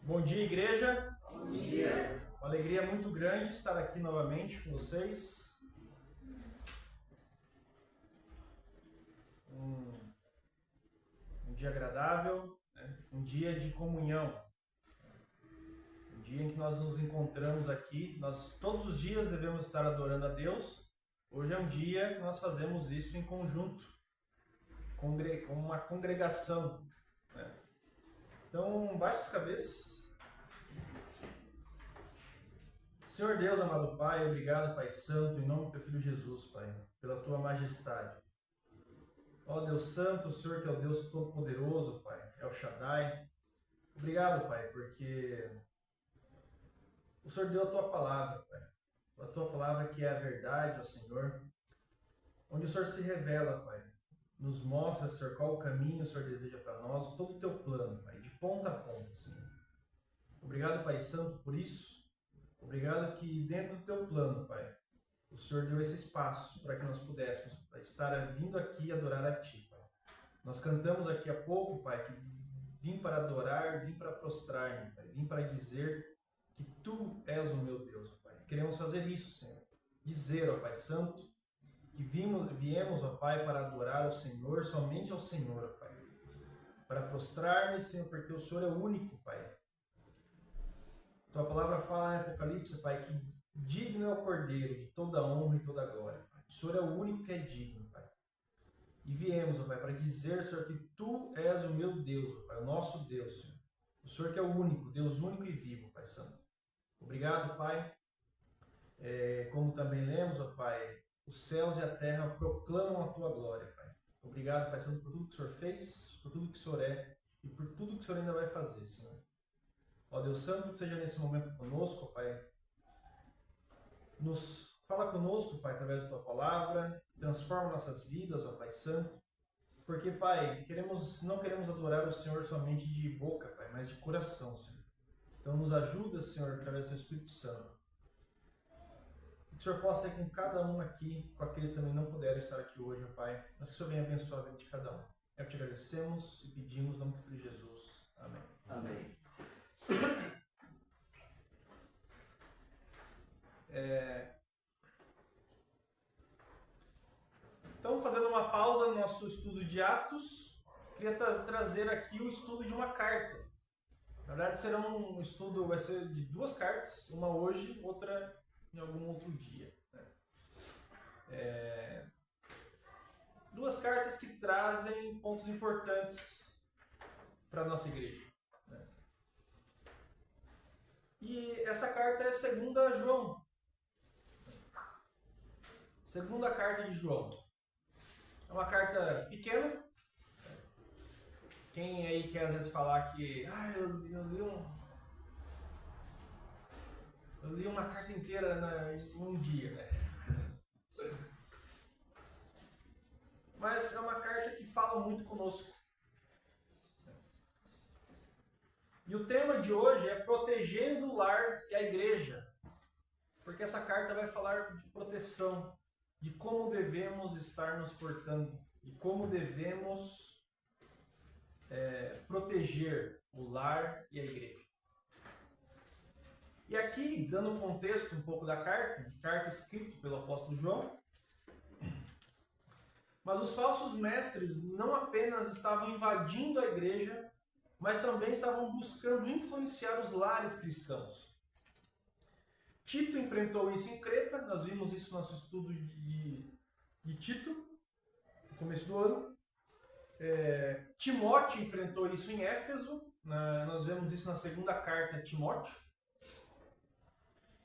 Bom dia, igreja. Bom dia. Uma alegria muito grande estar aqui novamente com vocês. Um dia agradável, né? Um dia de comunhão. Um dia em que nós nos encontramos aqui. Nós todos os dias devemos estar adorando a Deus. Hoje é um dia que nós fazemos isso em conjunto, como uma congregação, né? Então, baixe as cabeças. Senhor Deus, amado Pai, obrigado, Pai Santo, em nome do Teu Filho Jesus, Pai, pela Tua majestade. Ó Deus Santo, o Senhor que é o Deus Todo-Poderoso, Pai, El Shaddai. Obrigado, Pai, porque o Senhor deu a Tua palavra, Pai. A Tua palavra que é a verdade, ó Senhor, onde o Senhor se revela, Pai. Nos mostra, Senhor, qual o caminho o Senhor deseja para nós, todo o Teu plano, Pai, de ponta a ponta, Senhor. Obrigado, Pai Santo, por isso. Obrigado que dentro do Teu plano, Pai, o Senhor deu esse espaço para que nós pudéssemos estar vindo aqui adorar a Ti, Pai. Nós cantamos aqui há pouco, Pai, que vim para adorar, vim para prostrar-me, Pai, vim para dizer que Tu és o meu Deus, Pai. Queremos fazer isso, Senhor. Dizer, ó Pai Santo, que viemos, ó Pai, para adorar ao Senhor, somente ao Senhor, ó Pai. Para prostrar-me, Senhor, porque o Senhor é o único, Pai. Tua palavra fala em Apocalipse, Pai, que digno é o Cordeiro de toda honra e toda glória, Pai. O Senhor é o único que é digno, Pai. E viemos, ó Pai, para dizer, Senhor, que Tu és o meu Deus, ó Pai, o nosso Deus, Senhor. O Senhor que é o único, Deus único e vivo, Pai Santo. Obrigado, Pai. Como também lemos, ó Pai, os céus e a terra proclamam a Tua glória, Pai. Obrigado, Pai Santo, por tudo que o Senhor fez, por tudo que o Senhor é e por tudo que o Senhor ainda vai fazer, Senhor. Ó Deus Santo, que seja nesse momento conosco, Pai. Fala conosco, Pai, através da Tua palavra. Transforma nossas vidas, ó Pai Santo. Porque, Pai, não queremos adorar o Senhor somente de boca, Pai, mas de coração, Senhor. Então nos ajuda, Senhor, através do Teu Espírito Santo. Que o Senhor possa ir com cada um aqui, com aqueles que também não puderam estar aqui hoje, ó Pai. Mas que o Senhor venha abençoar a vida de cada um. É o que te agradecemos e pedimos no nome do Filho de Jesus. Amém. Amém. Então, fazendo uma pausa no nosso estudo de Atos, queria trazer aqui o estudo de uma carta. Na verdade, vai ser de duas cartas, uma hoje, outra em algum outro dia, né? Duas cartas que trazem pontos importantes para a nossa igreja, né? E essa carta é segunda João. Segunda carta de João. É uma carta pequena. Quem aí quer às vezes falar que eu li uma carta inteira em um dia, né? Mas é uma carta que fala muito conosco. E o tema de hoje é protegendo o lar e a igreja. Porque essa carta vai falar de proteção, de como devemos estar nos portando, de como devemos proteger o lar e a igreja. E aqui, dando um contexto um pouco da carta escrita pelo apóstolo João, mas os falsos mestres não apenas estavam invadindo a igreja, mas também estavam buscando influenciar os lares cristãos. Tito enfrentou isso em Creta, nós vimos isso no nosso estudo de Tito, no começo do ano. Timóteo enfrentou isso em Éfeso, nós vemos isso na segunda carta a Timóteo.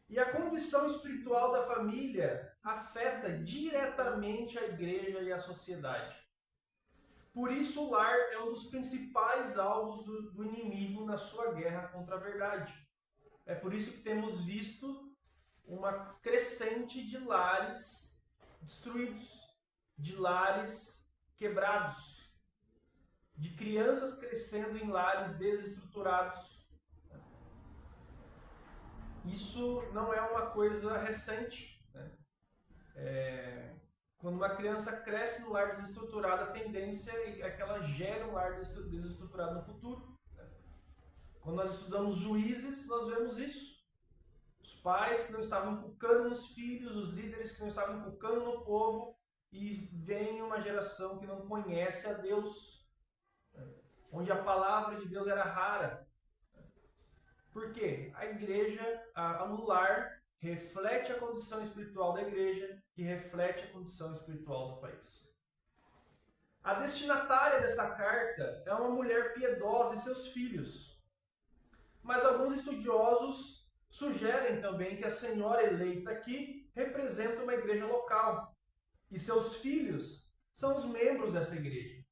E a condição espiritual da família afeta diretamente a igreja e a sociedade. Por isso o lar é um dos principais alvos do inimigo na sua guerra contra a verdade. É por isso que temos visto uma crescente de lares destruídos, de lares quebrados, de crianças crescendo em lares desestruturados. Isso não é uma coisa recente, né? Quando uma criança cresce no lar desestruturado, a tendência é que ela gere um lar desestruturado no futuro, né? Quando nós estudamos Juízes, nós vemos isso. Os pais que não estavam inculcando nos filhos, os líderes que não estavam inculcando no povo, e vem uma geração que não conhece a Deus, onde a palavra de Deus era rara. Por quê? A igreja, o lar, reflete a condição espiritual da igreja, que reflete a condição espiritual do país. A destinatária dessa carta é uma mulher piedosa e seus filhos. Mas alguns estudiosos sugerem também que a senhora eleita aqui representa uma igreja local. E seus filhos são os membros dessa igreja.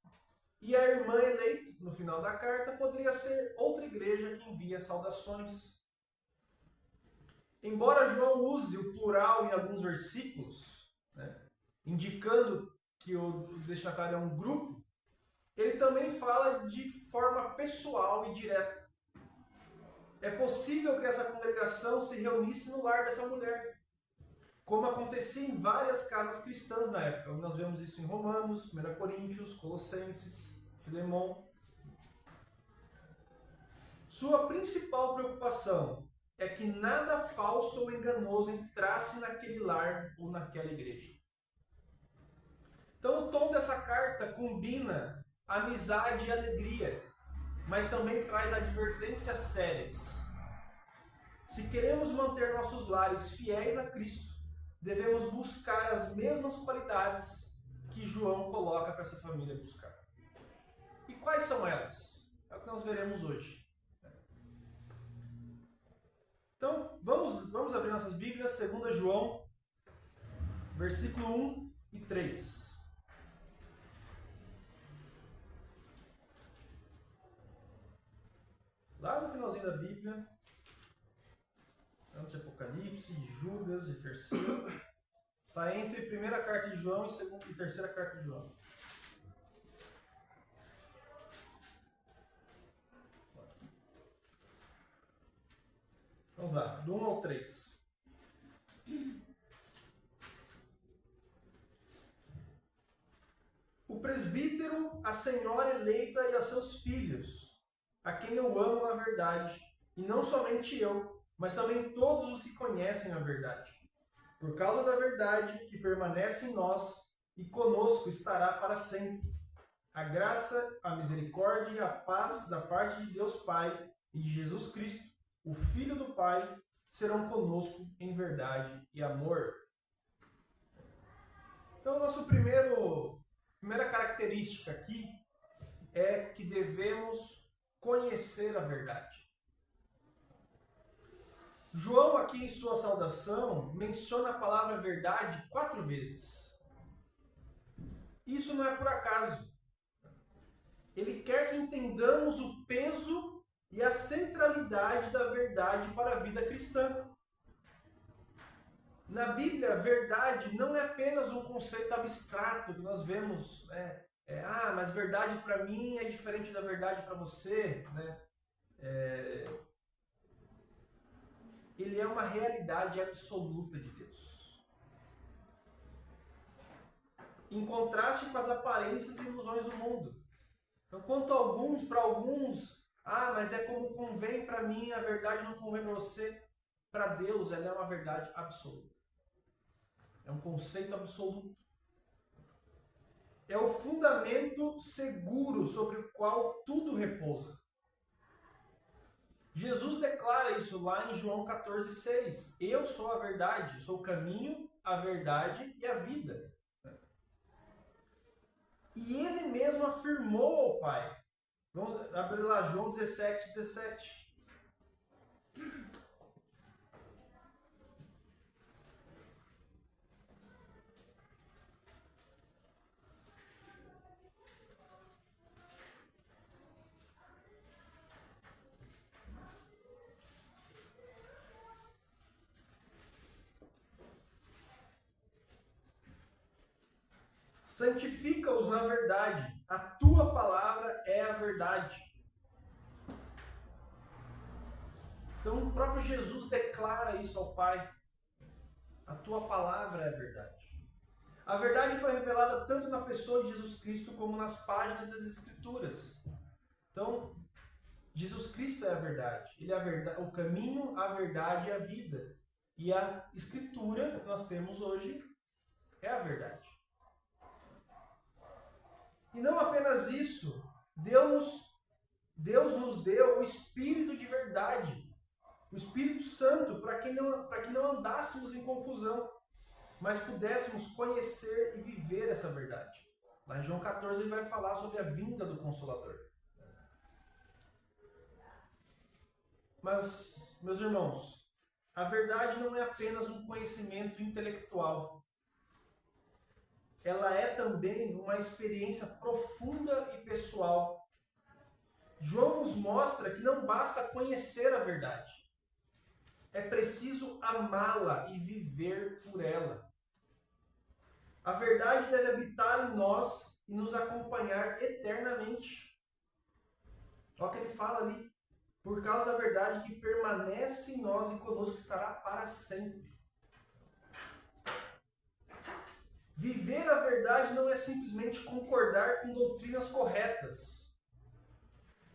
E a irmã eleita, no final da carta, poderia ser outra igreja que envia saudações. Embora João use o plural em alguns versículos, indicando que o destinatário é um grupo, ele também fala de forma pessoal e direta. É possível que essa congregação se reunisse no lar dessa mulher, como acontecia em várias casas cristãs na época. Nós vemos isso em Romanos, 1 Coríntios, Colossenses, Filemon. Sua principal preocupação é que nada falso ou enganoso entrasse naquele lar ou naquela igreja. Então o tom dessa carta combina amizade e alegria, mas também traz advertências sérias. Se queremos manter nossos lares fiéis a Cristo, devemos buscar as mesmas qualidades que João coloca para essa família buscar. E quais são elas? É o que nós veremos hoje. Então, vamos abrir nossas Bíblias, 2 João, versículo 1 e 3. Lá no finalzinho da Bíblia, antes de Apocalipse, de Judas, de Terceiro, está entre a primeira carta de João e terceira carta de João. Vamos lá, do 1 ao 3. O presbítero, a senhora eleita e a seus filhos, a quem eu amo na verdade, e não somente eu, mas também todos os que conhecem a verdade. Por causa da verdade que permanece em nós e conosco estará para sempre. A graça, a misericórdia e a paz da parte de Deus Pai e de Jesus Cristo, o Filho do Pai, serão conosco em verdade e amor. Então, nossa primeira característica aqui é que devemos conhecer a verdade. João, aqui em sua saudação, menciona a palavra verdade 4 vezes. Isso não é por acaso. Ele quer que entendamos o peso e a centralidade da verdade para a vida cristã. Na Bíblia, verdade não é apenas um conceito abstrato que nós vemos, mas verdade para mim é diferente da verdade para você, Ele é uma realidade absoluta de Deus. Em contraste com as aparências e ilusões do mundo. Então, para alguns, mas é como convém para mim, a verdade não convém para você. Para Deus, ela é uma verdade absoluta. É um conceito absoluto. É o fundamento seguro sobre o qual tudo repousa. Jesus declara isso lá em João 14,6. Eu sou a verdade, sou o caminho, a verdade e a vida. E ele mesmo afirmou ao Pai. Vamos abrir lá, João 17:17. Santifica-os na verdade, a tua palavra é a verdade. Então o próprio Jesus declara isso ao Pai. A tua palavra é a verdade. A verdade foi revelada tanto na pessoa de Jesus Cristo como nas páginas das Escrituras. Então, Jesus Cristo é a verdade. Ele é a verdade, o caminho, a verdade e a vida. E a Escritura que nós temos hoje é a verdade. E não apenas isso, Deus nos deu o Espírito de verdade, o Espírito Santo, para que não andássemos em confusão, mas pudéssemos conhecer e viver essa verdade. Lá em João 14 ele vai falar sobre a vinda do Consolador. Mas, meus irmãos, a verdade não é apenas um conhecimento intelectual. Ela é também uma experiência profunda e pessoal. João nos mostra que não basta conhecer a verdade. É preciso amá-la e viver por ela. A verdade deve habitar em nós e nos acompanhar eternamente. Olha o que ele fala ali. Por causa da verdade que permanece em nós e conosco estará para sempre. Viver a verdade não é simplesmente concordar com doutrinas corretas.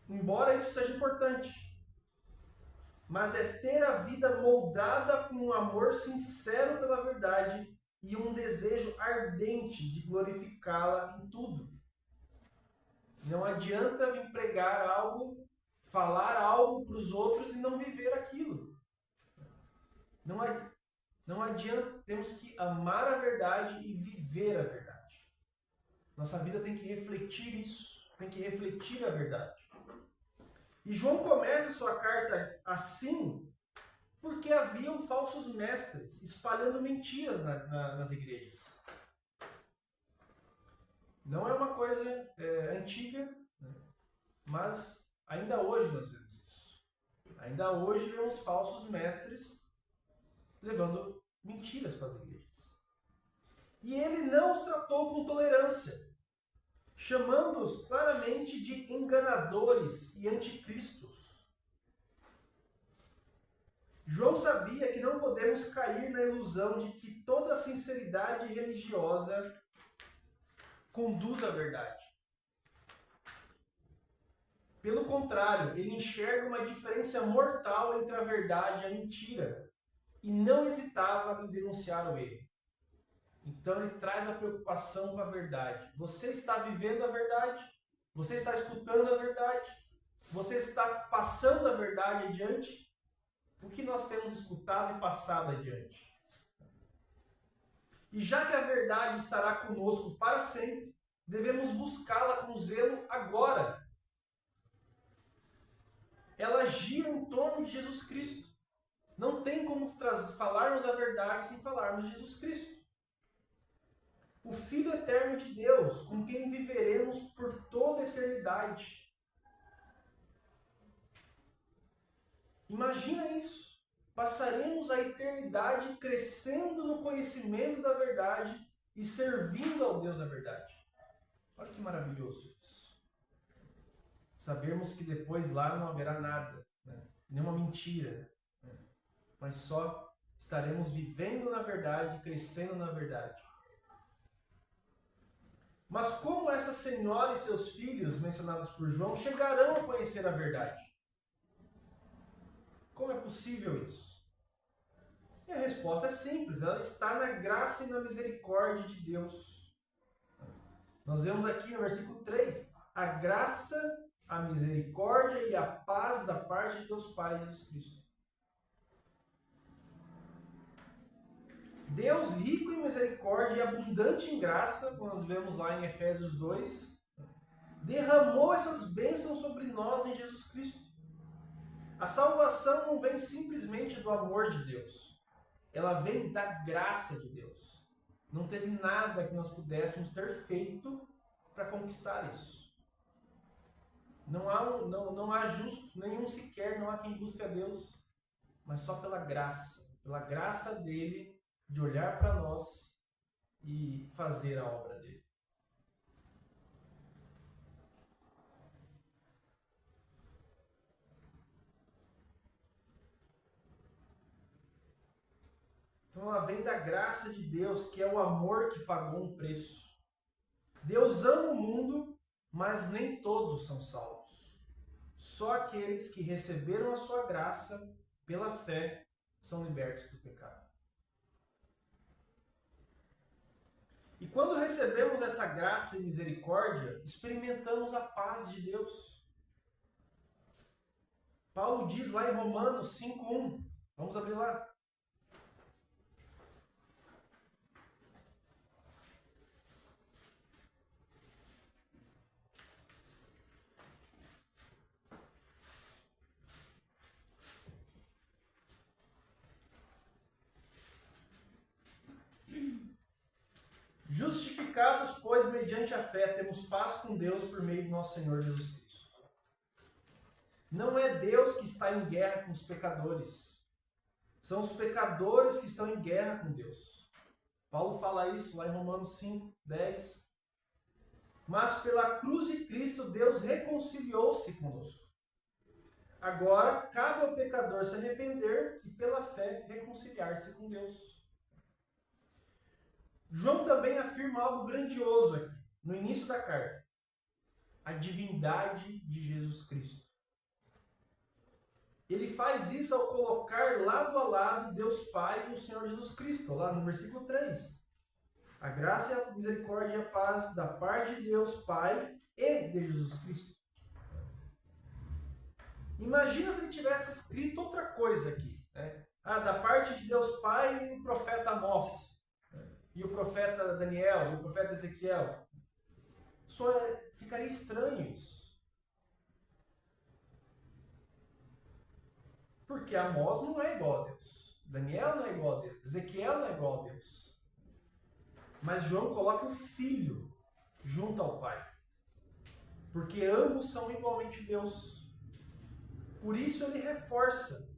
Embora isso seja importante. Mas é ter a vida moldada com um amor sincero pela verdade e um desejo ardente de glorificá-la em tudo. Não adianta vir pregar algo, falar algo para os outros e não viver aquilo. Não adianta, temos que amar a verdade e viver a verdade. Nossa vida tem que refletir isso, tem que refletir a verdade. E João começa sua carta assim, porque haviam falsos mestres espalhando mentiras nas igrejas. Não é uma coisa antiga, né? Mas ainda hoje nós vemos isso. Ainda hoje vemos falsos mestres levando mentiras para as igrejas. E ele não os tratou com tolerância, chamando-os claramente de enganadores e anticristos. João sabia que não podemos cair na ilusão de que toda sinceridade religiosa conduz à verdade. Pelo contrário, ele enxerga uma diferença mortal entre a verdade e a mentira e não hesitava em denunciar o erro. Então ele traz a preocupação com a verdade. Você está vivendo a verdade? Você está escutando a verdade? Você está passando a verdade adiante? O que nós temos escutado e passado adiante? E já que a verdade estará conosco para sempre, devemos buscá-la com zelo agora. Ela gira em torno de Jesus Cristo. Não tem como falarmos a verdade sem falarmos de Jesus Cristo. O Filho eterno de Deus, com quem viveremos por toda a eternidade. Imagina isso. Passaremos a eternidade crescendo no conhecimento da verdade e servindo ao Deus da verdade. Olha que maravilhoso isso. Sabermos que depois lá não haverá nada, né? Nenhuma mentira, né? Mas só estaremos vivendo na verdade, crescendo na verdade. Mas como essa senhora e seus filhos, mencionados por João, chegarão a conhecer a verdade? Como é possível isso? E a resposta é simples, ela está na graça e na misericórdia de Deus. Nós vemos aqui no versículo 3, a graça, a misericórdia e a paz da parte de Deus Pai e Jesus Cristo. Deus rico em misericórdia e abundante em graça, como nós vemos lá em Efésios 2, derramou essas bênçãos sobre nós em Jesus Cristo. A salvação não vem simplesmente do amor de Deus. Ela vem da graça de Deus. Não teve nada que nós pudéssemos ter feito para conquistar isso. Não há justo nenhum sequer, não há quem busque a Deus, mas só pela graça dele, de olhar para nós e fazer a obra dele. Então ela vem da graça de Deus, que é o amor que pagou um preço. Deus ama o mundo, mas nem todos são salvos. Só aqueles que receberam a sua graça pela fé são libertos do pecado. E quando recebemos essa graça e misericórdia, experimentamos a paz de Deus. Paulo diz lá em Romanos 5:1. Vamos abrir lá. Justificados, pois, mediante a fé, temos paz com Deus por meio do nosso Senhor Jesus Cristo. Não é Deus que está em guerra com os pecadores. São os pecadores que estão em guerra com Deus. Paulo fala isso lá em Romanos 5:10. Mas pela cruz de Cristo, Deus reconciliou-se conosco. Agora, cabe ao pecador se arrepender e pela fé reconciliar-se com Deus. João também afirma algo grandioso aqui, no início da carta. A divindade de Jesus Cristo. Ele faz isso ao colocar lado a lado Deus Pai e o Senhor Jesus Cristo, lá no versículo 3. A graça, a misericórdia e a paz da parte de Deus Pai e de Jesus Cristo. Imagina se ele tivesse escrito outra coisa aqui. Né? Da parte de Deus Pai e o profeta Amós. E o profeta Daniel, e o profeta Ezequiel. Ficaria estranho isso. Porque Amós não é igual a Deus. Daniel não é igual a Deus. Ezequiel não é igual a Deus. Mas João coloca o Filho junto ao Pai. Porque ambos são igualmente Deus. Por isso ele reforça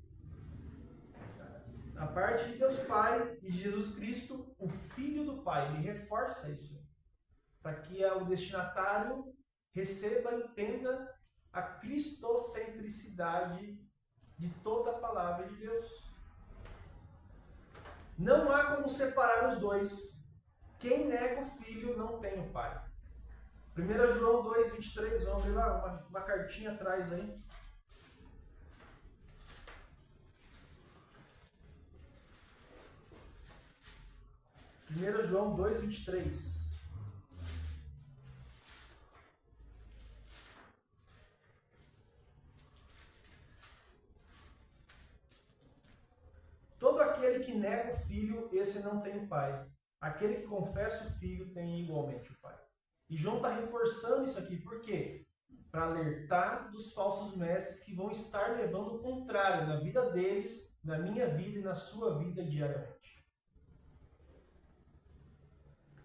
a parte de Deus Pai e de Jesus Cristo, o Filho do Pai. Ele reforça isso. Para que o destinatário receba e entenda a cristocentricidade de toda a palavra de Deus. Não há como separar os dois. Quem nega o Filho não tem o Pai. 1 João 2:23, vamos ver lá, uma cartinha atrás aí. 1 João 2:23. Todo aquele que nega o Filho, esse não tem o Pai. Aquele que confessa o Filho tem igualmente o Pai. E João está reforçando isso aqui, por quê? Para alertar dos falsos mestres que vão estar levando o contrário na vida deles, na minha vida e na sua vida diariamente.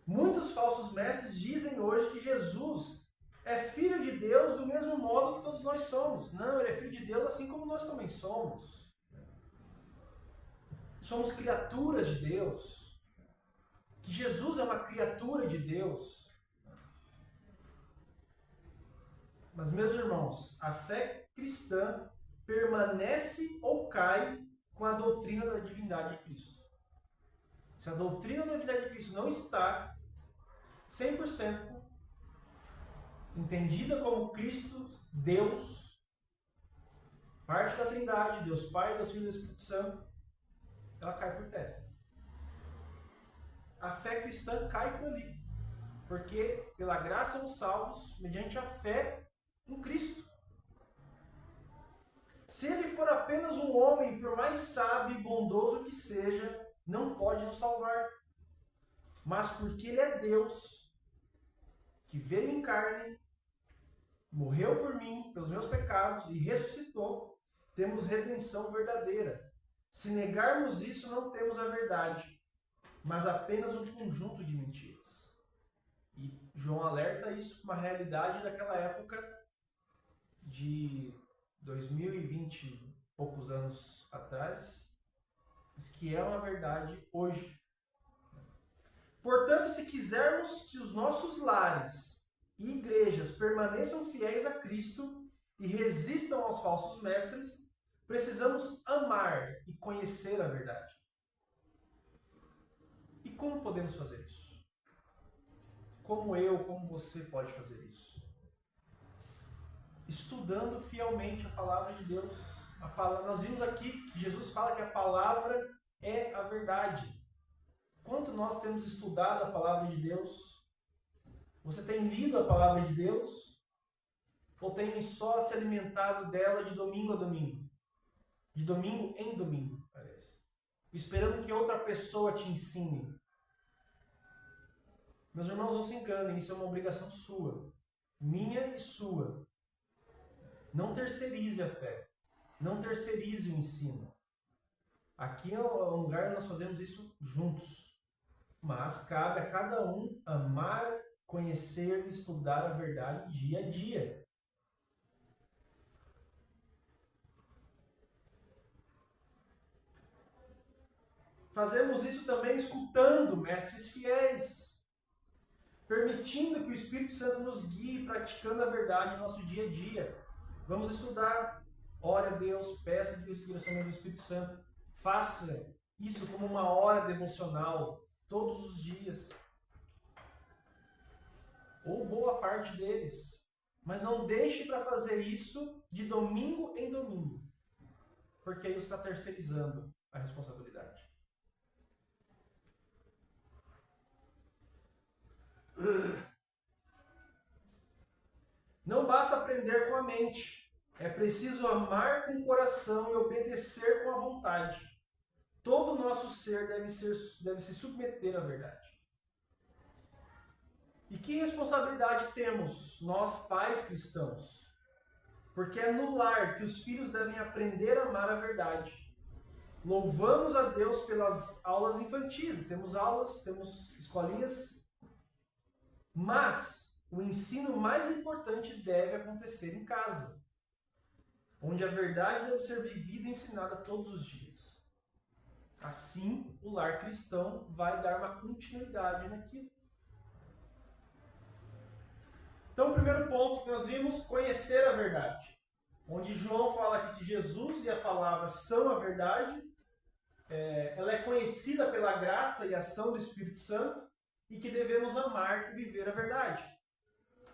Muitos falsos mestres dizem hoje que Jesus é filho de Deus do mesmo modo que todos nós somos. Não, ele é filho de Deus assim como nós também somos. Somos criaturas de Deus. Que Jesus é uma criatura de Deus. Mas, meus irmãos, a fé cristã permanece ou cai com a doutrina da divindade de Cristo. Se a doutrina da divindade de Cristo não está 100% entendida como Cristo, Deus, parte da Trindade, Deus Pai, Deus Filho e Deus Espírito Santo, ela cai por terra. A fé cristã cai por ali, porque pela graça somos salvos mediante a fé em Cristo. Se ele for apenas um homem, por mais sábio e bondoso que seja, não pode nos salvar. Mas porque ele é Deus, que veio em carne, morreu por mim, pelos meus pecados, e ressuscitou, temos redenção verdadeira. Se negarmos isso, não temos a verdade, mas apenas um conjunto de mentiras. E João alerta isso uma realidade daquela época de 2020 e poucos anos atrás, mas que é uma verdade hoje. Portanto, se quisermos que os nossos lares e igrejas permaneçam fiéis a Cristo e resistam aos falsos mestres, precisamos amar e conhecer a verdade. E como podemos fazer isso? Como você pode fazer isso? estudando fielmente a palavra de Deus. Nós vimos aqui que Jesus fala que a palavra é a verdade. Quanto nós temos estudado a palavra de Deus? Você tem lido a palavra de Deus? Ou tem só se alimentado dela de domingo a domingo? De domingo em domingo, parece. Esperando que outra pessoa te ensine. Meus irmãos, não se enganem, isso é uma obrigação sua. Minha e sua. Não terceirize a fé. Não terceirize o ensino. Aqui é um lugar onde nós fazemos isso juntos. Mas cabe a cada um amar, conhecer e estudar a verdade dia a dia. Fazemos isso também escutando mestres fiéis, permitindo que o Espírito Santo nos guie, praticando a verdade no nosso dia a dia. Vamos estudar, ore a Deus, peça a Deus o direcionamento do Espírito Santo. Faça isso como uma hora devocional, todos os dias. Ou boa parte deles. Mas não deixe para fazer isso de domingo em domingo. Porque aí você está terceirizando a responsabilidade. Não basta aprender com a mente. É preciso amar com o coração e obedecer com a vontade. Todo o nosso ser deve se submeter à verdade. E que responsabilidade temos nós, pais cristãos? Porque é no lar que os filhos devem aprender a amar a verdade. Louvamos a Deus pelas aulas infantis. Temos aulas, temos escolinhas. Mas o ensino mais importante deve acontecer em casa, onde a verdade deve ser vivida e ensinada todos os dias. Assim, o lar cristão vai dar uma continuidade naquilo. Então, o primeiro ponto que nós vimos, conhecer a verdade. Onde João fala aqui que Jesus e a palavra são a verdade, ela é conhecida pela graça e ação do Espírito Santo, e que devemos amar e viver a verdade.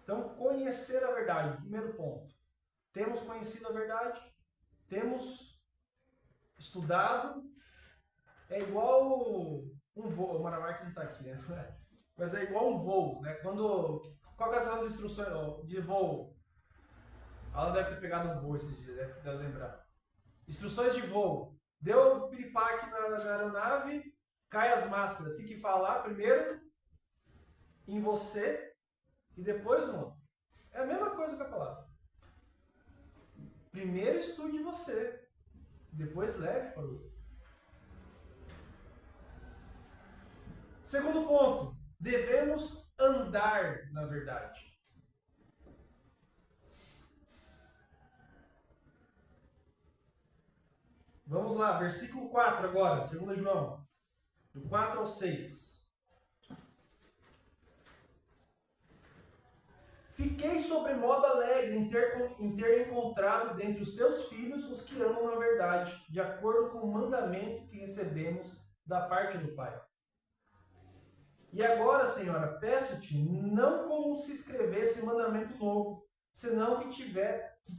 Então, conhecer a verdade, primeiro ponto. Temos conhecido a verdade? Temos estudado? É igual um voo, o Maramar que não está aqui, né? Mas é igual um voo, né? Qual que são as instruções de voo? Ela deve ter pegado um voo esses dias, deve lembrar. Instruções de voo. Deu piripaque na aeronave, cai as máscaras. O que fala lá? Primeiro em você e depois no outro. É a mesma coisa que a palavra. Primeiro estude você, depois leve para o outro. Segundo ponto, devemos andar na verdade. Vamos lá, versículo 4 agora, 2 João, do 4 ao 6. Fiquei sobremodo alegre em ter encontrado dentre os teus filhos os que amam na verdade, de acordo com o mandamento que recebemos da parte do Pai. E agora, Senhora, peço-te, não como se escrevesse mandamento novo, senão que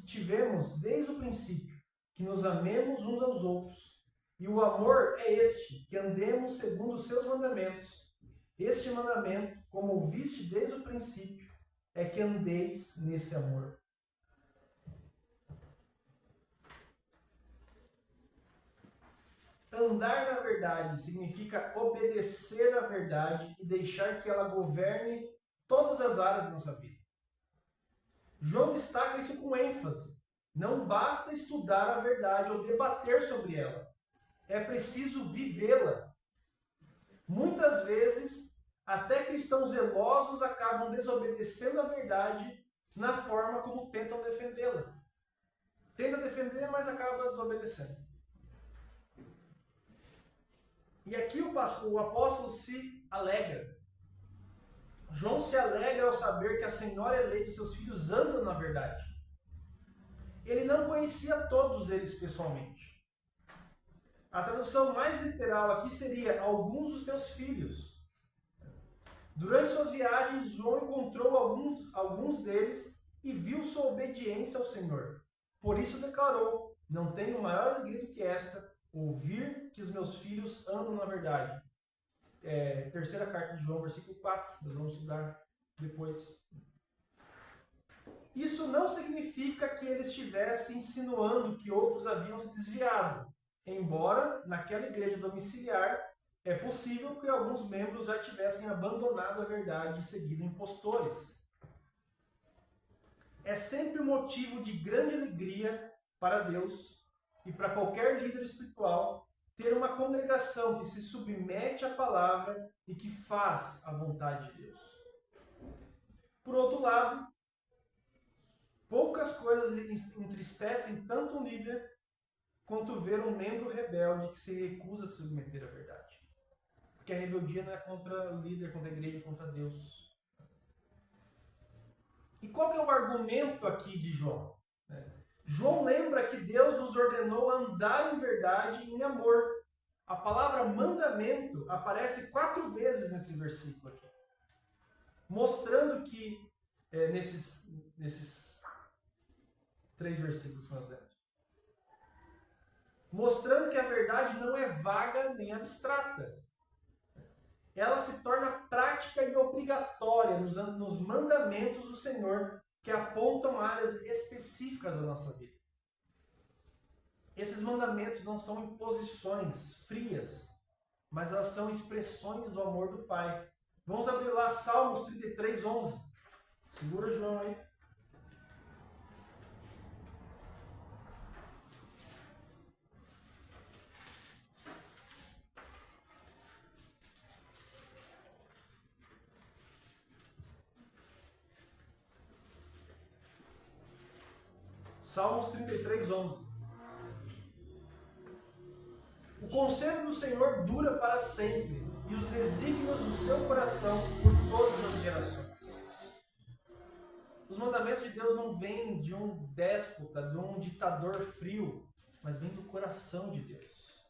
tivemos desde o princípio, que nos amemos uns aos outros. E o amor é este, que andemos segundo os seus mandamentos. Este mandamento, como ouviste desde o princípio, é que andeis nesse amor. Andar na verdade significa obedecer à verdade e deixar que ela governe todas as áreas da nossa vida. João destaca isso com ênfase. Não basta estudar a verdade ou debater sobre ela. É preciso vivê-la. Muitas vezes, até cristãos zelosos acabam desobedecendo a verdade na forma como tentam defendê-la. Tenta defender, mas acaba desobedecendo. E aqui o apóstolo se alegra. João se alegra ao saber que a Senhora eleita e seus filhos andam na verdade. Ele não conhecia todos eles pessoalmente. A tradução mais literal aqui seria alguns dos teus filhos. Durante suas viagens, João encontrou alguns deles e viu sua obediência ao Senhor. Por isso declarou: não tenho maior alegria do que esta, ouvir que os meus filhos andam na verdade. Terceira carta de João, versículo 4. Nós vamos estudar depois. Isso não significa que ele estivesse insinuando que outros haviam se desviado. Embora, naquela igreja domiciliar, é possível que alguns membros já tivessem abandonado a verdade e seguido impostores. É sempre motivo de grande alegria para Deus e para qualquer líder espiritual ter uma congregação que se submete à palavra e que faz a vontade de Deus. Por outro lado, poucas coisas entristecem tanto um líder quanto ver um membro rebelde que se recusa a se submeter à verdade. Porque a rebeldia não é contra o líder, contra a igreja, contra Deus. E qual que é o argumento aqui de João? João lembra que Deus nos ordenou andar em verdade e em amor. A palavra mandamento aparece 4 vezes nesse versículo aqui. Mostrando que, nesses 3 versículos que nós lemos. Mostrando que a verdade não é vaga nem abstrata. Ela se torna prática e obrigatória nos mandamentos do Senhor, que apontam áreas específicas da nossa vida. Esses mandamentos não são imposições frias, mas elas são expressões do amor do Pai. Vamos abrir lá Salmos 33, 11. Segura, João, aí. Salmos 33, 11. O conselho do Senhor dura para sempre, e os desígnios do seu coração por todas as gerações. Os mandamentos de Deus não vêm de um déspota, de um ditador frio, mas vêm do coração de Deus.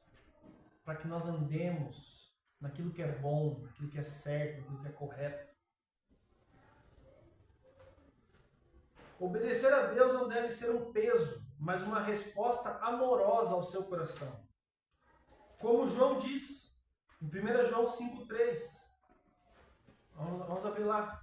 Para que nós andemos naquilo que é bom, naquilo que é certo, naquilo que é correto. Obedecer a Deus não deve ser um peso, mas uma resposta amorosa ao seu coração. Como João diz, em 1 João 5,3. Vamos abrir lá.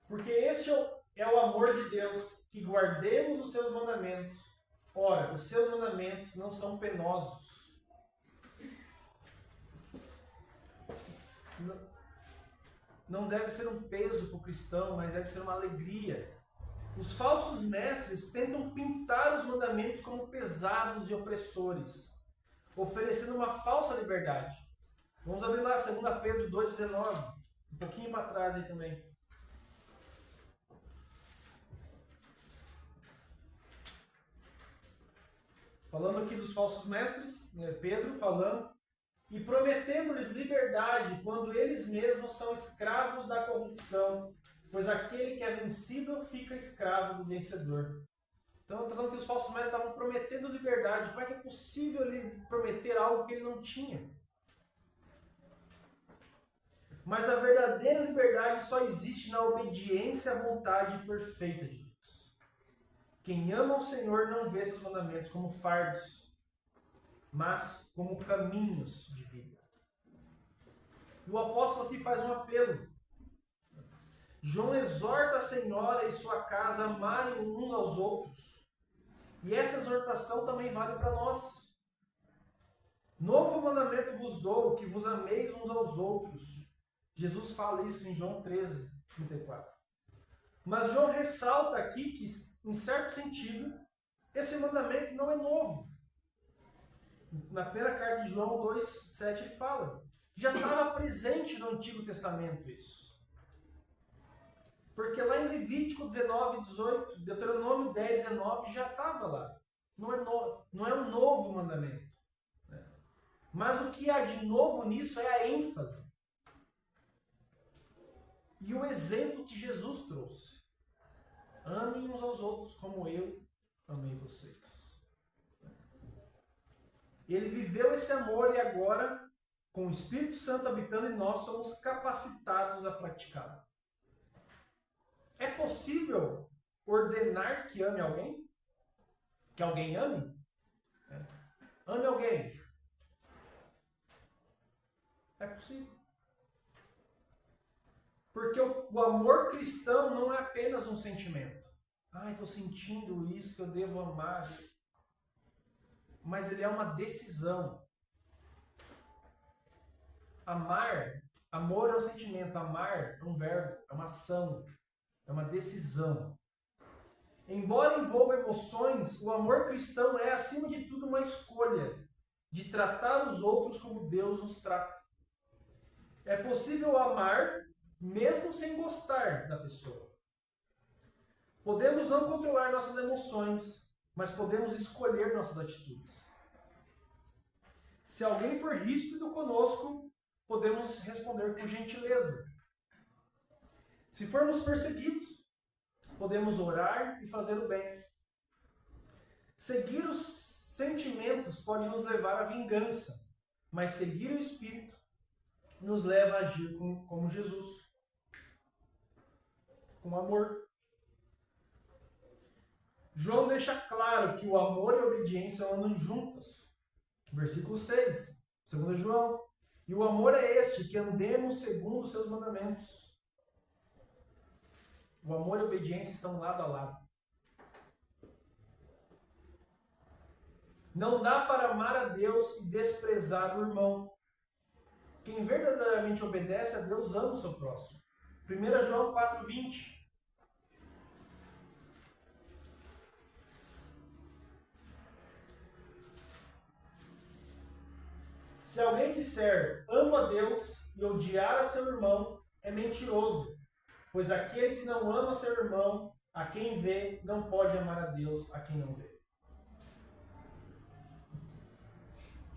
Porque este é o amor de Deus, que guardemos os seus mandamentos. Ora, os seus mandamentos não são penosos. Não deve ser um peso para o cristão, mas deve ser uma alegria. Os falsos mestres tentam pintar os mandamentos como pesados e opressores, oferecendo uma falsa liberdade. Vamos abrir lá, 2 Pedro 2,19. Um pouquinho para trás aí também. Falando aqui dos falsos mestres, Pedro falando, e prometendo-lhes liberdade quando eles mesmos são escravos da corrupção, pois aquele que é vencido fica escravo do vencedor. Então, está falando que os falsos mestres estavam prometendo liberdade. Como é que é possível ele prometer algo que ele não tinha? Mas a verdadeira liberdade só existe na obediência à vontade perfeita de Deus. Quem ama o Senhor não vê seus mandamentos como fardos, mas como caminhos de vida. E o apóstolo aqui faz um apelo. João exorta a senhora e sua casa a amarem uns aos outros. E essa exortação também vale para nós. Novo mandamento vos dou, que vos ameis uns aos outros. Jesus fala isso em João 13, 34. Mas João ressalta aqui que, em certo sentido, esse mandamento não é novo. Na primeira carta de João 2,7 ele fala. Já estava presente no Antigo Testamento isso. Porque lá em Levítico 19, 18, Deuteronômio 10, 19 já estava lá. Não é um novo mandamento. Mas o que há de novo nisso é a ênfase. E o exemplo que Jesus trouxe. Amem uns aos outros como eu amei vocês. Ele viveu esse amor e agora, com o Espírito Santo habitando em nós, somos capacitados a praticá-lo. É possível ordenar que ame alguém? Que alguém ame? Ame alguém. É possível. Porque o amor cristão não é apenas um sentimento. Estou sentindo isso, que eu devo amar. Mas ele é uma decisão. Amor é um sentimento. Amar é um verbo, é uma ação, é uma decisão. Embora envolva emoções, o amor cristão é, acima de tudo, uma escolha de tratar os outros como Deus nos trata. É possível amar mesmo sem gostar da pessoa. Podemos não controlar nossas emoções, mas podemos escolher nossas atitudes. Se alguém for ríspido conosco, podemos responder com gentileza. Se formos perseguidos, podemos orar e fazer o bem. Seguir os sentimentos pode nos levar à vingança, mas seguir o Espírito nos leva a agir como Jesus, com amor. João deixa claro que o amor e a obediência andam juntas. Versículo 6, 2 João. E o amor é este, que andemos segundo os seus mandamentos. O amor e a obediência estão lado a lado. Não dá para amar a Deus e desprezar o irmão. Quem verdadeiramente obedece a Deus ama o seu próximo. 1 João 4,20. Se alguém disser, amo a Deus e odiar a seu irmão, é mentiroso. Pois aquele que não ama seu irmão, a quem vê, não pode amar a Deus, a quem não vê.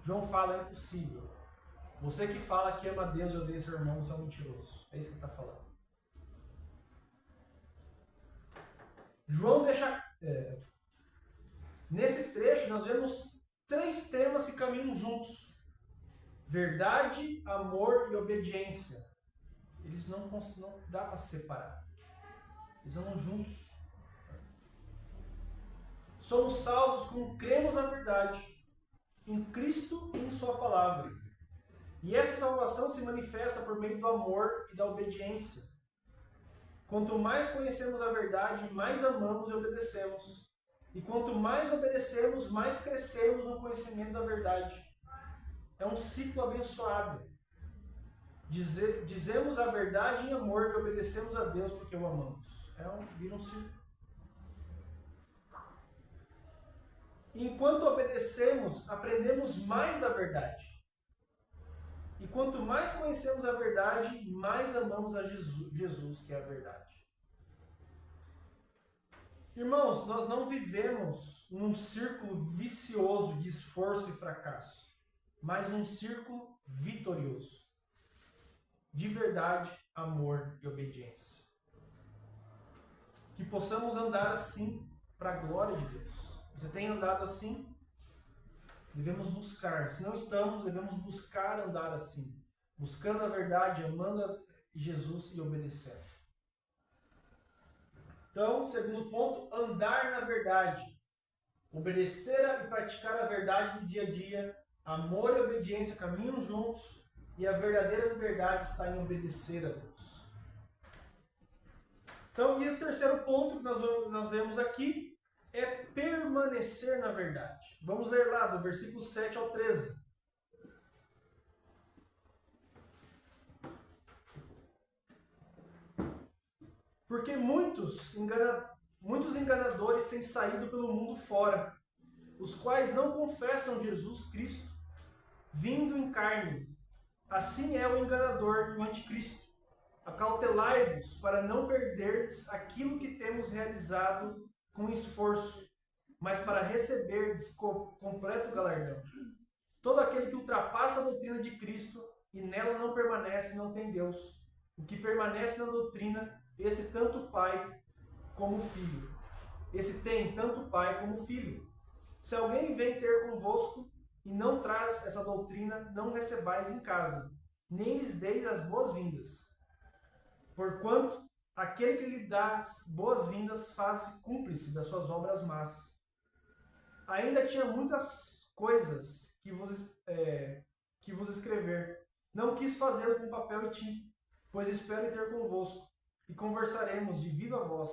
João fala, é impossível. Você que fala que ama a Deus e odeia seu irmão, você é um mentiroso. É isso que ele está falando. João deixa... Nesse trecho, nós vemos 3 temas que caminham juntos. Verdade, amor e obediência. Eles não dá para separar. Eles andam juntos. Somos salvos quando cremos na verdade, em Cristo e em Sua palavra. E essa salvação se manifesta por meio do amor e da obediência. Quanto mais conhecemos a verdade, mais amamos e obedecemos. E quanto mais obedecemos, mais crescemos no conhecimento da verdade. É um ciclo abençoado. Dizemos a verdade em amor e obedecemos a Deus porque o amamos. Vira um ciclo. Enquanto obedecemos, aprendemos mais da verdade. E quanto mais conhecemos a verdade, mais amamos a Jesus, que é a verdade. Irmãos, nós não vivemos num círculo vicioso de esforço e fracasso, mas num círculo vitorioso. De verdade, amor e obediência. Que possamos andar assim para a glória de Deus. Você tem andado assim? Devemos buscar. Se não estamos, devemos buscar andar assim. Buscando a verdade, amando a Jesus e obedecendo. Então, segundo ponto, andar na verdade. Obedecer e praticar a verdade no dia a dia. Amor e obediência caminham juntos. E a verdadeira liberdade está em obedecer a Deus. Então, e o terceiro ponto que nós vemos aqui é permanecer na verdade. Vamos ler lá do versículo 7 ao 13. Porque muitos enganadores têm saído pelo mundo fora, os quais não confessam Jesus Cristo, vindo em carne. Assim é o enganador e o anticristo. Acautelai-vos para não perderdes aquilo que temos realizado com esforço, mas para receberdes completo galardão. Todo aquele que ultrapassa a doutrina de Cristo e nela não permanece, não tem Deus. O que permanece na doutrina, esse tanto Pai como Filho. Esse tem tanto Pai como Filho. Se alguém vem ter convosco e não traz essa doutrina, não recebais em casa, nem lhes deis as boas-vindas. Porquanto aquele que lhe dá as boas-vindas faz cúmplice das suas obras más. Ainda tinha muitas coisas que vos escrever. Não quis fazê-lo com papel e tinta, pois espero ter convosco, e conversaremos de viva voz,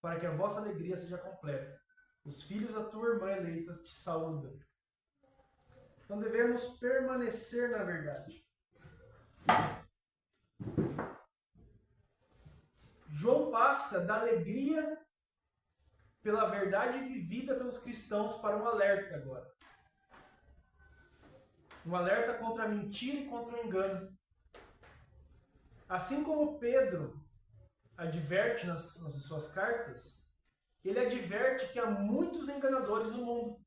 para que a vossa alegria seja completa. Os filhos da tua irmã eleita te saúdam. Então devemos permanecer na verdade. João passa da alegria pela verdade vivida pelos cristãos para um alerta agora. Um alerta contra a mentira e contra o engano. Assim como Pedro adverte nas suas cartas, ele adverte que há muitos enganadores no mundo.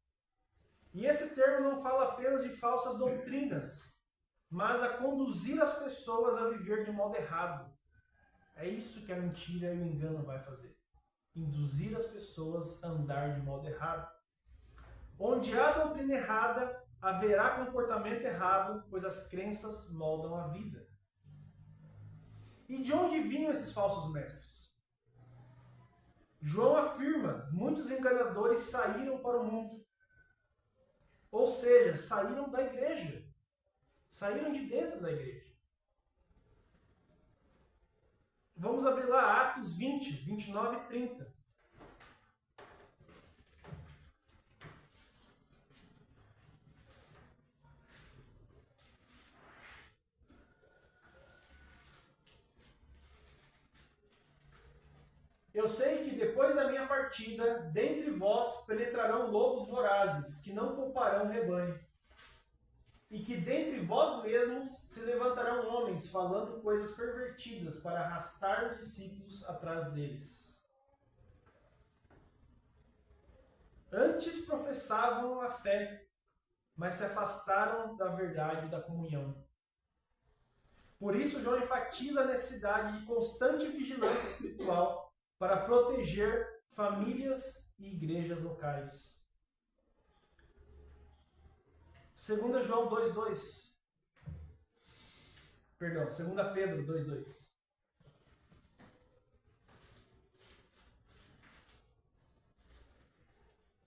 E esse termo não fala apenas de falsas doutrinas, mas a conduzir as pessoas a viver de modo errado. É isso que a mentira e o engano vai fazer. Induzir as pessoas a andar de modo errado. Onde há doutrina errada, haverá comportamento errado, pois as crenças moldam a vida. E de onde vinham esses falsos mestres? João afirma, muitos enganadores saíram para o mundo. Ou seja, saíram da igreja. Saíram de dentro da igreja. Vamos abrir lá Atos 20, 29 e 30. Eu sei que depois da minha partida, dentre vós penetrarão lobos vorazes, que não pouparão o rebanho. E que dentre vós mesmos se levantarão homens falando coisas pervertidas para arrastar os discípulos atrás deles. Antes professavam a fé, mas se afastaram da verdade e da comunhão. Por isso, João enfatiza a necessidade de constante vigilância espiritual para proteger famílias e igrejas locais. 2 João 2,2. Perdão, 2 Pedro 2,2.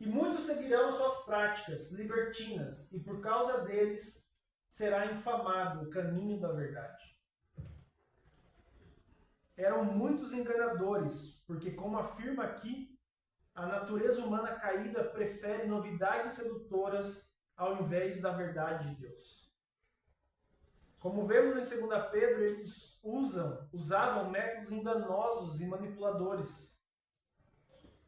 E muitos seguirão suas práticas libertinas, e por causa deles será infamado o caminho da verdade. Eram muitos enganadores, porque, como afirma aqui, a natureza humana caída prefere novidades sedutoras ao invés da verdade de Deus. Como vemos em 2 Pedro, eles usavam métodos enganosos e manipuladores.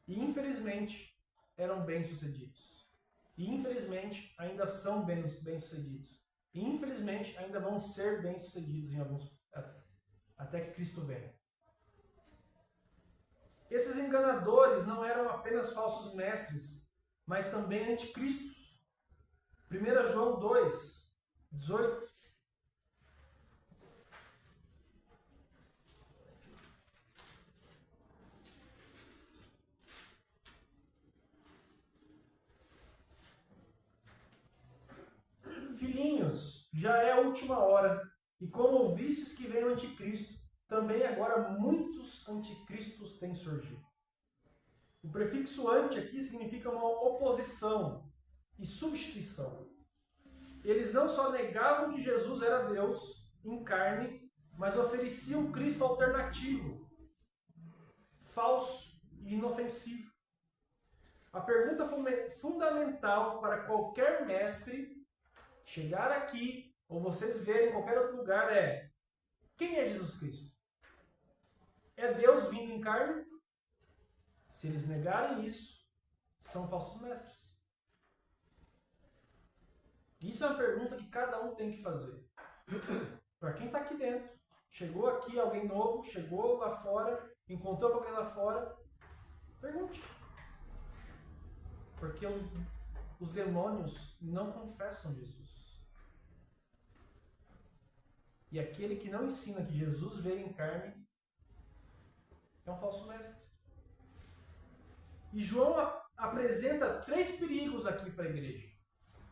E, infelizmente, eram bem-sucedidos. E, infelizmente, ainda são bem-sucedidos. E, infelizmente, ainda vão ser bem-sucedidos em alguns, até que Cristo venha. Esses enganadores não eram apenas falsos mestres, mas também anticristos. 1 João 2, 18. Filhinhos, já é a última hora, e como ouvistes que vem o anticristo, também agora muitos anticristos têm surgido. O prefixo anti aqui significa uma oposição e substituição. Eles não só negavam que Jesus era Deus em carne, mas ofereciam um Cristo alternativo, falso e inofensivo. A pergunta fundamental para qualquer mestre chegar aqui, ou vocês verem em qualquer outro lugar, é: quem é Jesus Cristo? É Deus vindo em carne? Se eles negarem isso, são falsos mestres. Isso é uma pergunta que cada um tem que fazer. Para quem está aqui dentro, chegou aqui alguém novo, chegou lá fora, encontrou com alguém lá fora, pergunte. Porque os demônios não confessam Jesus. E aquele que não ensina que Jesus veio em carne é um falso mestre. E João apresenta 3 perigos aqui para a igreja.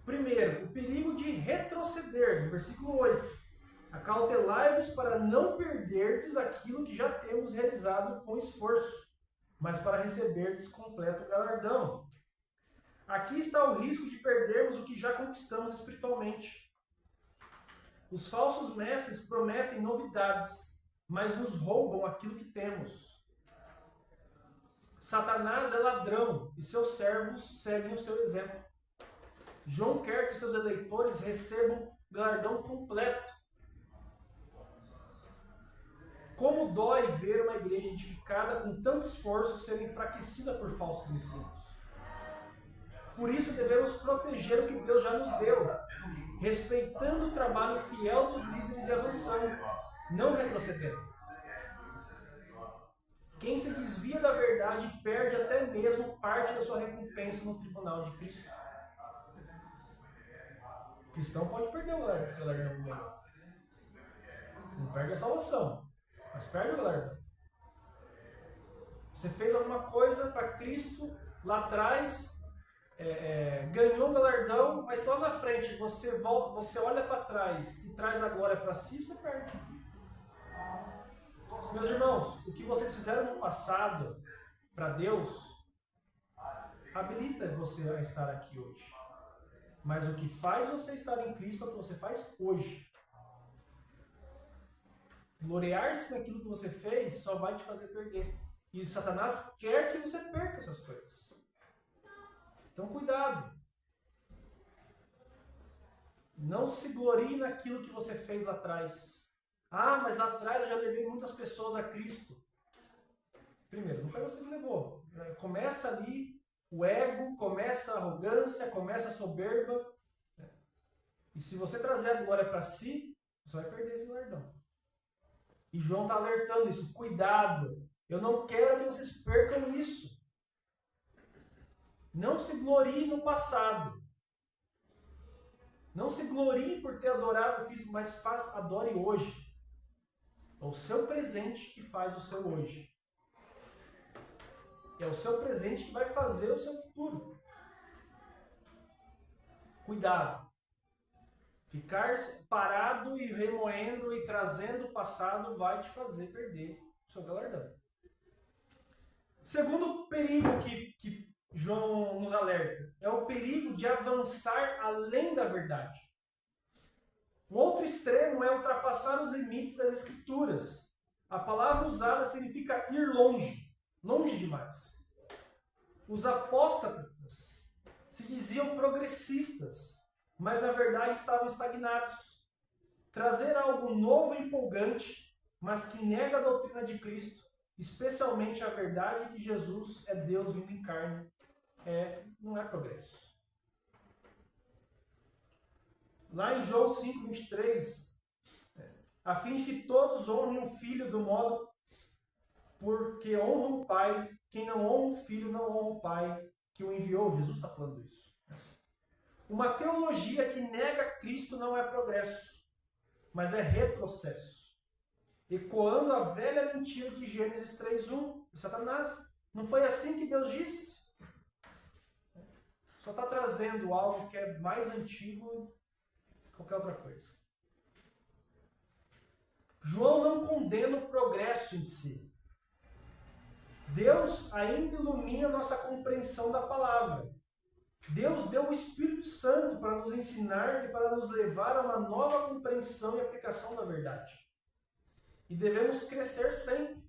Primeiro, o perigo de retroceder, no versículo 8. Acautelai-vos para não perderdes aquilo que já temos realizado com esforço, mas para receberdes completo galardão. Aqui está o risco de perdermos o que já conquistamos espiritualmente. Os falsos mestres prometem novidades, mas nos roubam aquilo que temos. Satanás é ladrão e seus servos seguem o seu exemplo. João quer que seus eleitores recebam galardão completo. Como dói ver uma igreja edificada com tanto esforço ser enfraquecida por falsos ensinos. Por isso devemos proteger o que Deus já nos deu, respeitando o trabalho fiel dos líderes e avançando, não retrocedendo. Quem se desvia da verdade perde até mesmo parte da sua recompensa no tribunal de Cristo. O cristão pode perder o galardão do Senhor. Não perde a salvação, mas perde o galardão. Você fez alguma coisa para Cristo lá atrás, ganhou um galardão, mas lá na frente você olha para trás e traz a glória para si, você perde. Meus irmãos, o que vocês fizeram no passado para Deus habilita você a estar aqui hoje. Mas o que faz você estar em Cristo é o que você faz hoje. Gloriar-se naquilo que você fez só vai te fazer perder. E Satanás quer que você perca essas coisas. Então cuidado. Não se glorie naquilo que você fez lá atrás. Ah, mas lá atrás eu já levei muitas pessoas a Cristo. Primeiro, não foi você que levou. Começa ali o ego, começa a arrogância, começa a soberba. E se você trazer a glória para si, você vai perder esse galardão. E João está alertando isso. Cuidado. Eu não quero que vocês percam isso. Não se glorie no passado. Não se glorie por ter adorado Cristo, mas adore hoje. É o seu presente que faz o seu hoje. É o seu presente que vai fazer o seu futuro. Cuidado. Ficar parado e remoendo e trazendo o passado vai te fazer perder o seu galardão. Segundo perigo que João nos alerta é o perigo de avançar além da verdade. Um outro extremo é ultrapassar os limites das Escrituras. A palavra usada significa ir longe, longe demais. Os apóstatas se diziam progressistas, mas na verdade estavam estagnados. Trazer algo novo e empolgante, mas que nega a doutrina de Cristo, especialmente a verdade de Jesus é Deus vindo em carne, não é progresso. Lá em João 5:23, a fim de que todos honrem o Filho do modo porque honram o Pai, quem não honra o Filho não honra o Pai que o enviou. Jesus está falando isso. Uma teologia que nega Cristo não é progresso, mas é retrocesso. Ecoando a velha mentira de Gênesis 3:1 de Satanás. Não foi assim que Deus disse? Só está trazendo algo que é mais antigo que qualquer outra coisa. João não condena o progresso em si. Deus ainda ilumina nossa compreensão da palavra. Deus deu o Espírito Santo para nos ensinar e para nos levar a uma nova compreensão e aplicação da verdade. E devemos crescer sempre.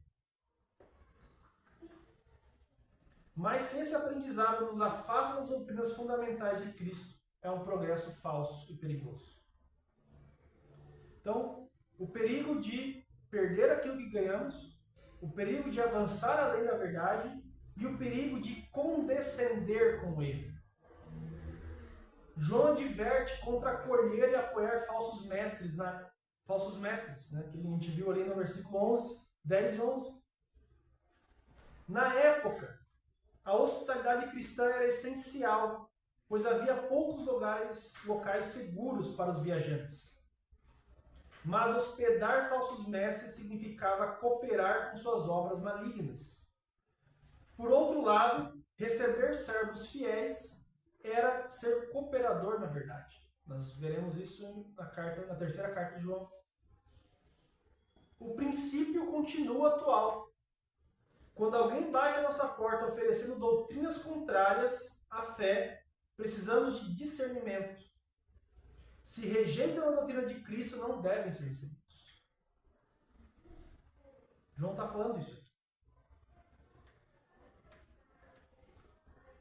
Mas se esse aprendizado nos afasta das doutrinas fundamentais de Cristo, é um progresso falso e perigoso. Então, o perigo de perder aquilo que ganhamos, o perigo de avançar além da verdade e o perigo de condescender com ele. João adverte contra acolher e apoiar falsos mestres, né? Que a gente viu ali no versículo 10 e 11. Na época, a hospitalidade cristã era essencial, pois havia poucos locais seguros para os viajantes. Mas hospedar falsos mestres significava cooperar com suas obras malignas. Por outro lado, receber servos fiéis era ser cooperador na verdade. Nós veremos isso na terceira carta de João. O princípio continua atual. Quando alguém bate a nossa porta oferecendo doutrinas contrárias à fé, precisamos de discernimento. Se rejeitam a doutrina de Cristo, não devem ser recebidos. João está falando isso aqui.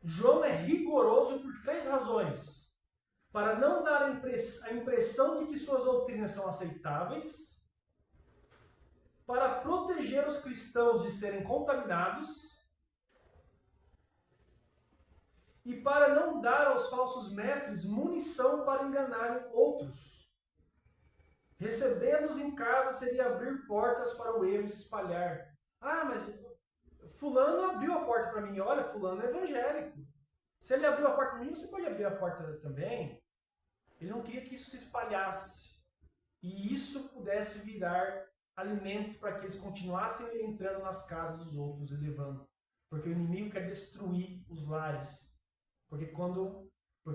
João é rigoroso por 3 razões. Para não dar a impressão de que suas doutrinas são aceitáveis, para proteger os cristãos de serem contaminados e para não dar aos falsos mestres munição para enganarem outros. Recebê-los em casa seria abrir portas para o erro se espalhar. Ah, mas fulano abriu a porta para mim. Olha, fulano é evangélico. Se ele abriu a porta para mim, você pode abrir a porta também. Ele não queria que isso se espalhasse e isso pudesse virar alimento para que eles continuassem entrando nas casas dos outros e levando. Porque o inimigo quer destruir os lares. Porque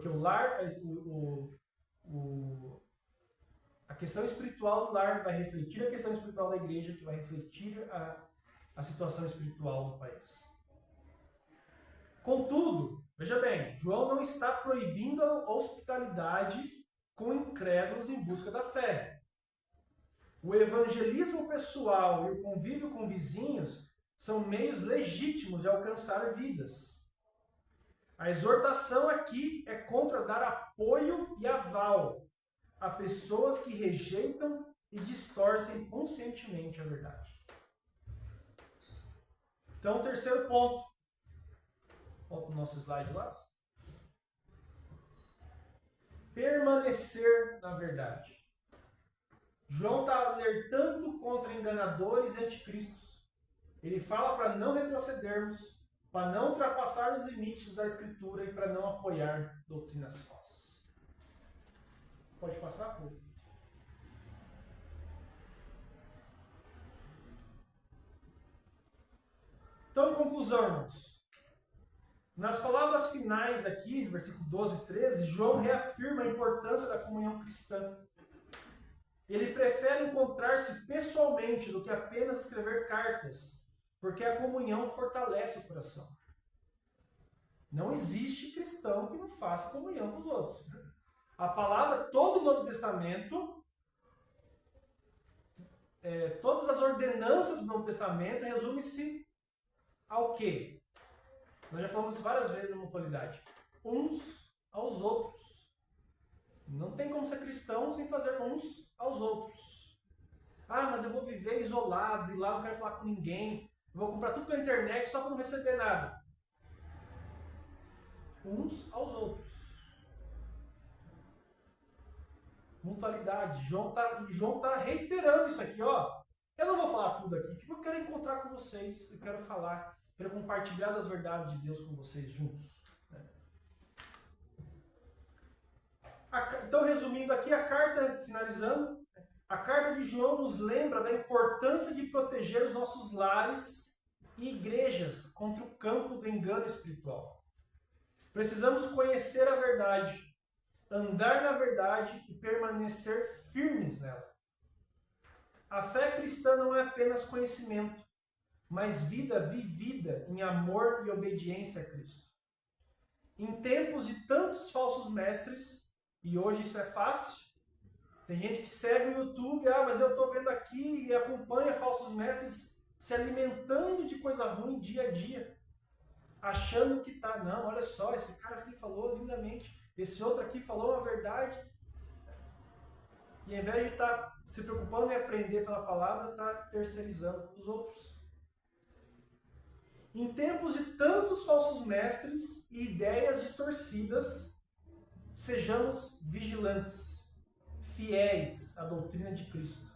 o lar, a questão espiritual do lar vai refletir a questão espiritual da igreja, que vai refletir a situação espiritual do país. Contudo, veja bem, João não está proibindo a hospitalidade com incrédulos em busca da fé. O evangelismo pessoal e o convívio com vizinhos são meios legítimos de alcançar vidas. A exortação aqui é contra dar apoio e aval a pessoas que rejeitam e distorcem conscientemente a verdade. Então, o terceiro ponto. Volta o nosso slide lá. Permanecer na verdade. João está alertando contra enganadores e anticristos. Ele fala para não retrocedermos, para não ultrapassar os limites da Escritura e para não apoiar doutrinas falsas. Pode passar, Paulo? Então, conclusão, irmãos. Nas palavras finais aqui, no versículo 12 e 13, João reafirma a importância da comunhão cristã. Ele prefere encontrar-se pessoalmente do que apenas escrever cartas, porque a comunhão fortalece o coração. Não existe cristão que não faça comunhão com os outros. A palavra, todo o Novo Testamento, todas as ordenanças do Novo Testamento, resume-se ao quê? Nós já falamos várias vezes na mutualidade. Uns aos outros. Não tem como ser cristão sem fazer uns aos outros. Ah, mas eu vou viver isolado e lá não quero falar com ninguém. Eu vou comprar tudo pela internet só para não receber nada. Uns aos outros. Mutualidade. João tá reiterando isso aqui, ó. Eu não vou falar tudo aqui, porque eu quero encontrar com vocês, eu quero falar, quero compartilhar das verdades de Deus com vocês juntos. Então, resumindo aqui, a carta, finalizando, a carta de João nos lembra da importância de proteger os nossos lares e igrejas contra o campo do engano espiritual. Precisamos conhecer a verdade, andar na verdade e permanecer firmes nela. A fé cristã não é apenas conhecimento, mas vida vivida em amor e obediência a Cristo. Em tempos de tantos falsos mestres, e hoje isso é fácil, tem gente que segue o YouTube, mas eu estou vendo aqui e acompanha falsos mestres se alimentando de coisa ruim dia a dia, achando que tá, não, olha só, esse cara aqui falou lindamente, esse outro aqui falou a verdade, e ao invés de estar se preocupando em aprender pela palavra, está terceirizando para os outros. Em tempos de tantos falsos mestres e ideias distorcidas, sejamos vigilantes, fiéis à doutrina de Cristo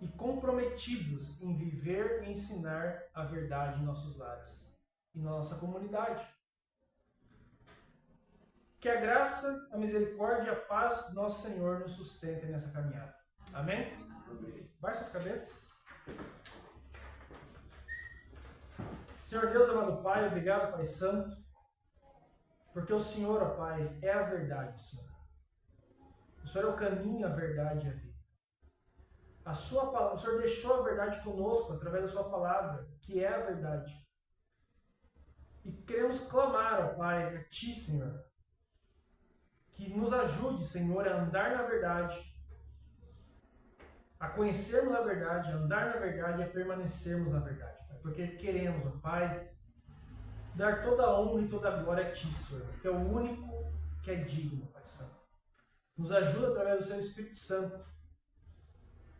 e comprometidos em viver e ensinar a verdade em nossos lares e na nossa comunidade. Que a graça, a misericórdia e a paz do nosso Senhor nos sustentem nessa caminhada. Amém? Baixe as cabeças. Senhor Deus, amado Pai, obrigado, Pai Santo, Porque o Senhor, ó Pai, é a verdade, Senhor. O Senhor é o caminho, a verdade e a vida. A sua palavra, o Senhor deixou a verdade conosco através da sua palavra, que é a verdade. E queremos clamar, ó Pai, a Ti, Senhor, que nos ajude, Senhor, a andar na verdade, a conhecermos a verdade, a andar na verdade e a permanecermos na verdade, Pai. Porque queremos, ó Pai, dar toda a honra e toda a glória a Ti, Senhor, que é o único que é digno, Pai Santo. Nos ajuda através do Seu Espírito Santo.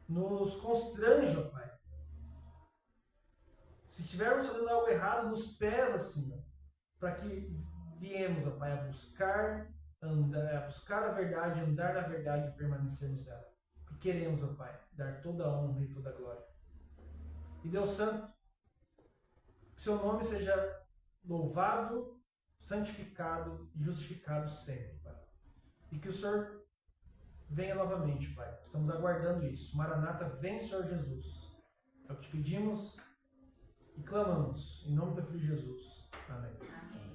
Nos constrange, ó Pai. Se estivermos fazendo algo errado, nos pesa, Senhor, para que viemos, ó Pai, a buscar a verdade, andar na verdade e permanecermos nela. E queremos, ó Pai, dar toda a honra e toda a glória. E Deus Santo, que Seu nome seja louvado, santificado e justificado sempre, Pai. E que o Senhor venha novamente, Pai. Estamos aguardando isso. Maranata, vem, Senhor Jesus. É o que te pedimos e clamamos. Em nome do Filho Jesus. Amém. Amém.